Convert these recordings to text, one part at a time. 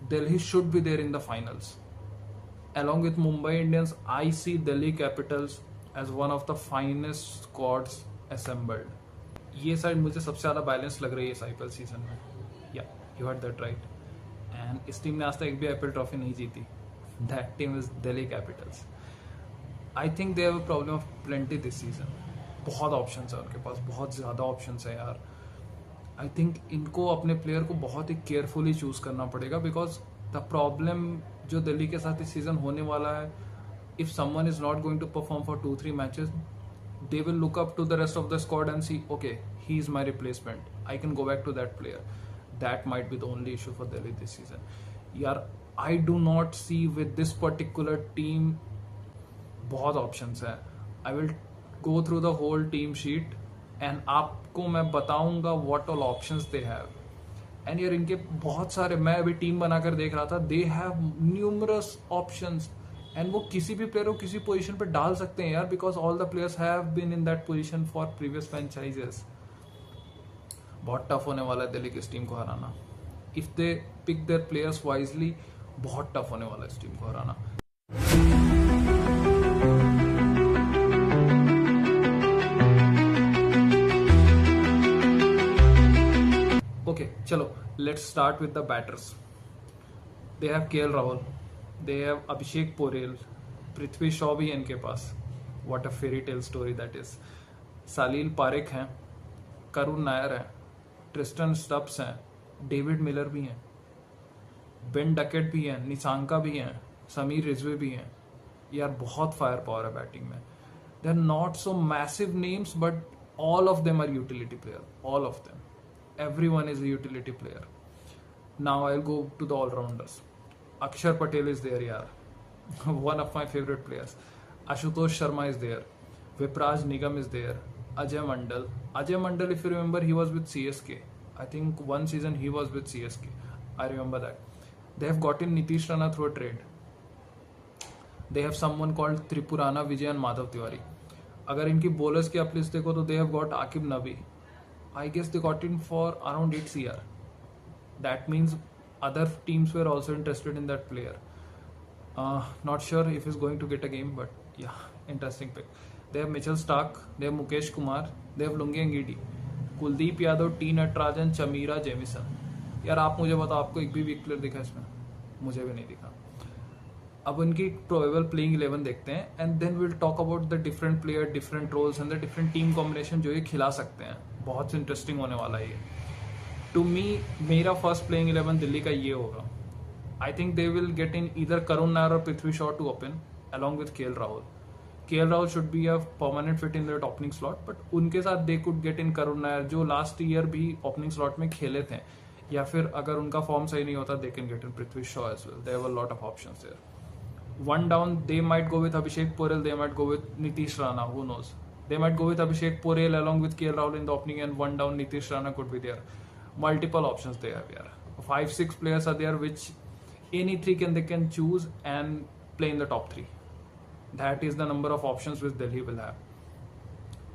Delhi should be there in the finals. Along with Mumbai Indians, I see Delhi Capitals as one of the finest squads assembled. ये side मुझे सबसे ज़्यादा balance लग रही है इस IPL सीजन में. या you heard that right. And इस टीम ने आज तक एक भी IPL ट्रॉफी नहीं जीती. That team is Delhi Capitals. I think they have a problem of plenty this season. बहुत ऑप्शंस है उनके पास, बहुत ज़्यादा ऑप्शंस है यार. आई थिंक इनको अपने प्लेयर को बहुत ही केयरफुली चूज करना पड़ेगा, बिकॉज द प्रॉब्लम जो दिल्ली के साथ इस सीजन होने वाला है, if someone is not going to perform for 2-3 matches, they will look up to the rest of the squad and see, okay, he is my replacement, I can go back to that player. That might be the only issue for Delhi this season. Yaar, I do not see with this particular team बहुत options है. I will go through the whole team sheet and आपको मैं बताऊंगा what all options they have. And यार इनके बहुत सारे, मैं अभी टीम बनाकर देख रहा था, they have numerous options. And वो किसी भी प्लेयर को किसी पोजीशन पे डाल सकते हैं यार, because all the players have been in that position for previous franchises. बहुत टफ होने वाला है दिल्ली की इस टीम को हराना. If they pick their players wisely, बहुत टफ होने वाला है इस टीम को हराना. ओके चलो, let's start with the batters. They have KL Rahul, they have Abhishek Porel, Prithvi Shaw भी है इनके पास. What a fairy tale story that is. सालील Parekh हैं, करुण नायर हैं, ट्रिस्टन स्टब्स हैं, डेविड मिलर भी हैं, बेन डकेट भी हैं, निशांका भी हैं, समीर रिजवी भी हैं. यार बहुत फायर पावर है बैटिंग में. They are not so massive names, but all of them are utility player. All of them, everyone is a utility player. Now I'll go to the all-rounders. Akshar Patel is there, yaar. One of my favorite players. Ashutosh Sharma is there. Vipraj Nigam is there. Ajay Mandal. Ajay Mandal, if you remember, he was with CSK. I think one season he was with CSK. I remember that. They have gotten Nitish Rana through a trade. They have someone called Tripurana Vijay and Madhav Tiwari. अगर इनकी bowlers की आप list देखो तो they have got Akib Nabi. I guess they got in for around 8 CR. That means other teams were also interested in that player. Not sure if he's going to get a game, but yeah, interesting pick. They have Mitchell Stark, they have Mukesh Kumar, they have Lungi Ngidi, Kuldeep Yadav, T Natarajan, Chamira, Jamieson. यार आप मुझे बताओ, आपको एक भी week player दिखा इसमें? मुझे भी नहीं दिखा. अब उनकी प्रोबेबल प्लेइंग 11 देखते हैं, and then will talk about the different player, different roles and the different team combination जो ये खिला सकते हैं. बहुत इंटरेस्टिंग होने वाला है ये. टू मी, मेरा फर्स्ट प्लेइंग 11 दिल्ली का ये होगा. I think they will get in either Karun Nair और Prithvi Shaw to open along with KL Rahul. KL Rahul should be a permanent fit in that opening slot, but उनके साथ they could get in Karun Nair, जो last year भी opening slot में खेले थे. या फिर अगर उनका फॉर्म सही नहीं होता, they can get in Prithvi Shaw as well. They have a lot of options there. One down, they might go with Abhishek Porel, they might go with Nitish Rana, who knows. They might go with Abhishek Porel along with KL Rahul in the opening, and one down Nitish Rana could be there. Multiple options they have here. 5-6 players are there, which any three they can choose and play in the top 3. That is the number of options which Delhi will have.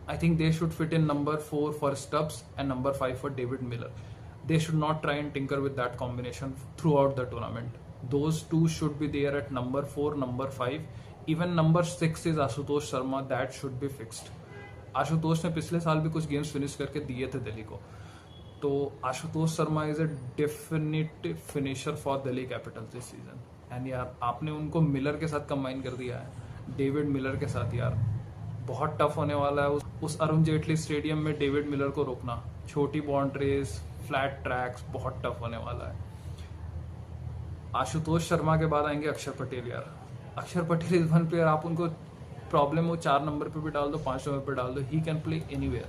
I think they should fit in number 4 for Stubbs and number 5 for David Miller. They should not try and tinker with that combination throughout the tournament. Those two should be there at number 4, number 5. Even number 6 is Ashutosh Sharma. That should be fixed. Ashutosh ने पिछले साल भी कुछ games finish करके दिए थे दिल्ली को. तो Ashutosh Sharma is a definitive finisher for Delhi Capitals this season. And यार आपने उनको मिलर के साथ कंबाइन कर दिया है, डेविड मिलर के साथ. यार बहुत टफ होने वाला है उस अरुण जेटली स्टेडियम में डेविड मिलर को रोकना. छोटी बाउंड्रीज, फ्लैट ट्रैक्स, बहुत टफ होने वाला है. आशुतोष शर्मा के बाद आएंगे अक्षर पटेल. यार अक्षर पटेल इज वन प्लेयर, आप उनको प्रॉब्लम हो 4 नंबर पे भी डाल दो, 5 नंबर पे डाल दो, ही कैन प्ले एनीवेयर.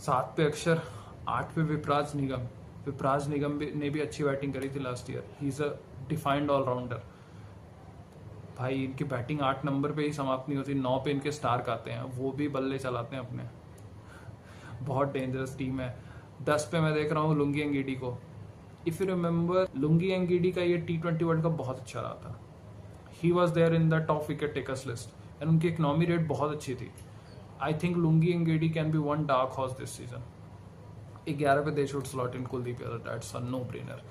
7 पे अक्षर, 8 पे विपराज निगम. विपराज निगम ने भी अच्छी बैटिंग करी थी last year. He is a defined allrounder. भाई इनकी बैटिंग 8 नंबर पे ही समाप्त नहीं होती. 9 पे इनके स्टार्क आते हैं, वो भी बल्ले चलाते हैं अपने. बहुत डेंजरस टीम है. 10 पे मैं देख रहा हूँ लुंगी एंगीडी को. If you remember, Lungi Ngidi का ये T20 वर्ल्ड कप बहुत अच्छा रहा था. He was there in the top wicket takers list and उनकी इकोनॉमी रेट बहुत अच्छी थी. I think Lungi Ngidi can be one dark horse this season. 11 पे they should slot in Kuldeep Yadav. That's a no brainer.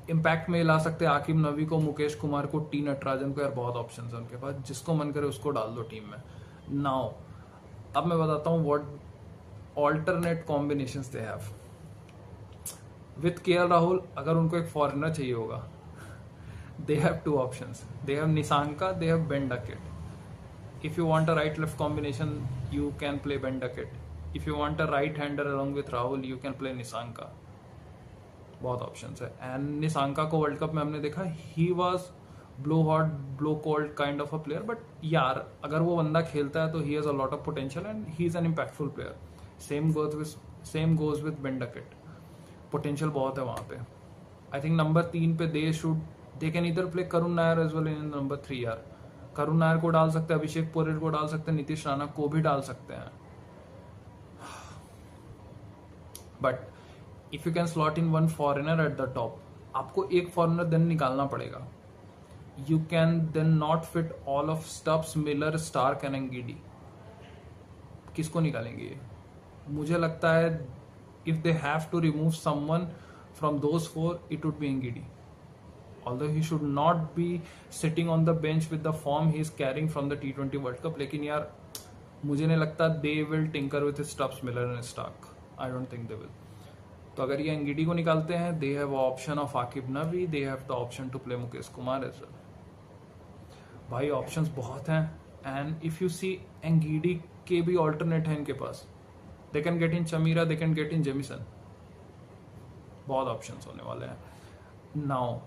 Impact में ला सकते हैं आकिब नवी को, मुकेश कुमार को, टी नटराजन को, यार बहुत ऑप्शन है उनके पास, जिसको मन करे उसको डाल दो टीम में। नाउ अब मैं बताता हूँ what alternate combinations they have with KL Rahul. अगर उनको एक फॉरेनर चाहिए होगा, they have two options, they have Nissanka, they have Ben Duckett. If you want a right left combination you can play Ben Duckett. If you want a right hander along with Rahul you can play Nissanka. बहुत options है। And Nissanka को world cup में हमने देखा, he was blow hot blow cold kind of a player, but यार अगर वो बंदा खेलता है तो he has a lot of potential and he is an impactful player. Same goes with Ben Duckett, potential बहुत है वहां पे। आई थिंक नंबर 3 पे दे कैन इधर play Karun Nayar as well in number 3 यार। करुण नायर को डाल सकते हैं, अभिषेक पोरेल को डाल सकते हैं, नीतीश राणा को भी डाल सकते हैं। But if you can slot in one foreigner at the top, आपको एक फॉरेनर देन निकालना पड़ेगा। You can then not fit all of Stubbs, Miller, Starc and Ngidi. किसको निकालेंगे ये? मुझे लगता है if they have to remove someone from those 4 it would be Ngidi, although he should not be sitting on the bench with the form he is carrying from the T20 World Cup। लेकिन यार मुझे नहीं लगता they will tinker with his Stubbs, Miller and Stark। I don't think they will। तो अगर ये Ngidi को निकालते हैं, they have option of Aqib Nabi, they have the option to play Mukesh Kumar as well। भाई ऑप्शंस बहुत हैं। And if you see Ngidi के भी ऑल्टरनेट है इनके पास, they can get in Chameera, they can get in Jamieson. बहुत ऑप्शंस होने वाले हैं। Now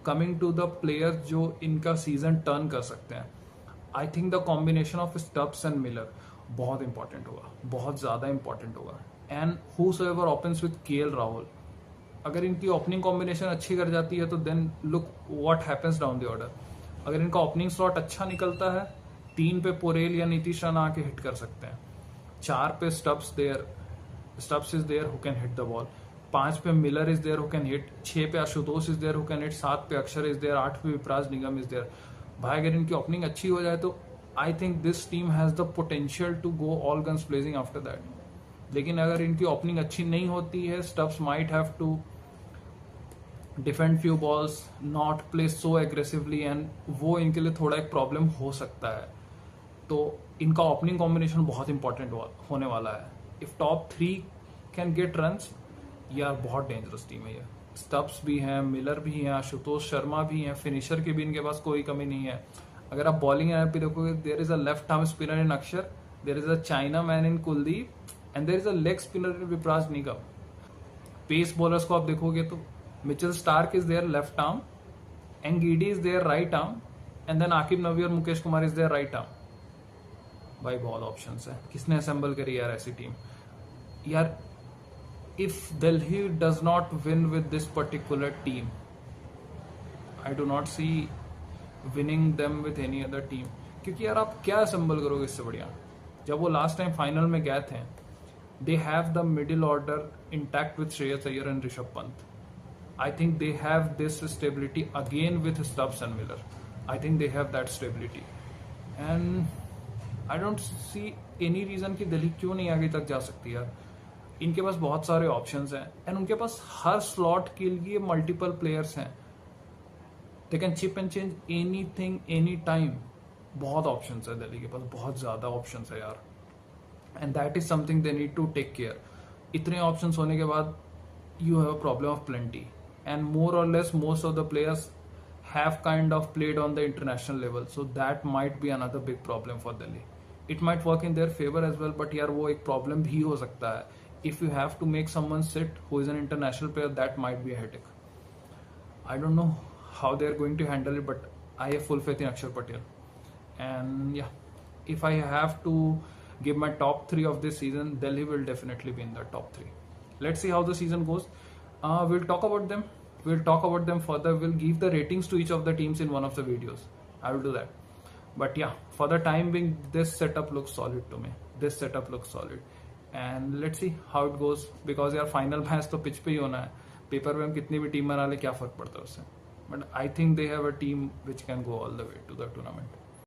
coming to the players जो इनका सीजन टर्न कर सकते हैं, I think the combination of Stubbs and Miller बहुत इंपॉर्टेंट होगा, बहुत ज्यादा इंपॉर्टेंट होगा। And whosoever opens with KL Rahul, अगर इनकी ओपनिंग कॉम्बिनेशन अच्छी कर जाती है तो then look what happens down the order. अगर इनका ओपनिंग स्लॉट अच्छा निकलता है, 3 पे पोरेल या नीतीश राणा आके हिट कर सकते हैं, 4 पे Stubbs is there who can hit the ball, 5 पे Miller is there who can hit, 6 पे Ashutosh is there who can hit, 7 पे अक्षर इज देयर, 8 पे विपराज निगम इज देयर। भाई अगर इनकी ओपनिंग अच्छी हो जाए तो I think this team has the potential to go all guns blazing after that. लेकिन अगर इनकी ओपनिंग अच्छी नहीं होती है, Stubbs might have to defend few balls, not play so aggressively, and वो इनके लिए थोड़ा एक प्रॉब्लम हो सकता है। तो इनका ओपनिंग कॉम्बिनेशन बहुत इंपॉर्टेंट होने वाला है। If top 3 can get runs, यार बहुत डेंजरस टीम है ये। स्टब्स भी हैं, मिलर भी हैं, आशुतोष शर्मा भी हैं, फिनिशर की भी इनके पास कोई कमी नहीं है। अगर आप बॉलिंग पे देखोगे, there is a left arm spinner in Axar, there is a chinaman in Kuldeep, and there is a leg spinner in Vipraj Nigam. Pace bowlers को आप देखोगे तो Mitchell Starc is there left arm, Ngidi is there right arm, and then Aqib Nabi और Mukesh Kumar is there right arm. भाई बहुत options है। किसने assemble करी यार ऐसी टीम? यार if Delhi does not win with this particular team, I do not see winning them with any other team। क्योंकि यार आप क्या असेंबल करोगे इससे बढ़िया? जब वो लास्ट टाइम फाइनल में गए थे, they have the middle order intact with Shreyas Iyer and Rishabh Pant। I think they have this stability again with Stubbs and Miller। I think they have that stability and I don't see any reason कि दिल्ली क्यों नहीं आगे तक जा सकती यार। इनके पास बहुत सारे ऑप्शंस हैं एंड उनके पास हर स्लॉट के लिए मल्टीपल प्लेयर्स हैं। They can chop and change anything any time. बहुत ऑप्शंस है दिल्ली के पास, बहुत ज्यादा ऑप्शंस है यार, and that is something they need to take care. इतने ऑप्शंस होने के बाद you have a problem of plenty, and more or less most of the players have kind of played on the international level, so that might be another big problem for Delhi. It might work in their favour as well, but यार वो एक problem भी हो सकता है। If you have to make someone sit who is an international player, that might be a headache। I don't know how they are going to handle it, but I have full faith in Akshar Patel। And yeah, if I have to give my top 3 of this season, Delhi will definitely be in the top 3. Let's see how the season goes। We'll talk about them. We'll talk about them further. We'll give the ratings to each of the teams in one of the videos। I will do that। But yeah, for the time being, this setup looks solid to me। This setup looks solid। And let's see how it goes, because यार final match तो pitch पे ही होना है। Paper में हम कितनी भी team बना ले क्या फर्क पड़ता है उससे, but I think they have a team which can go all the way to the tournament.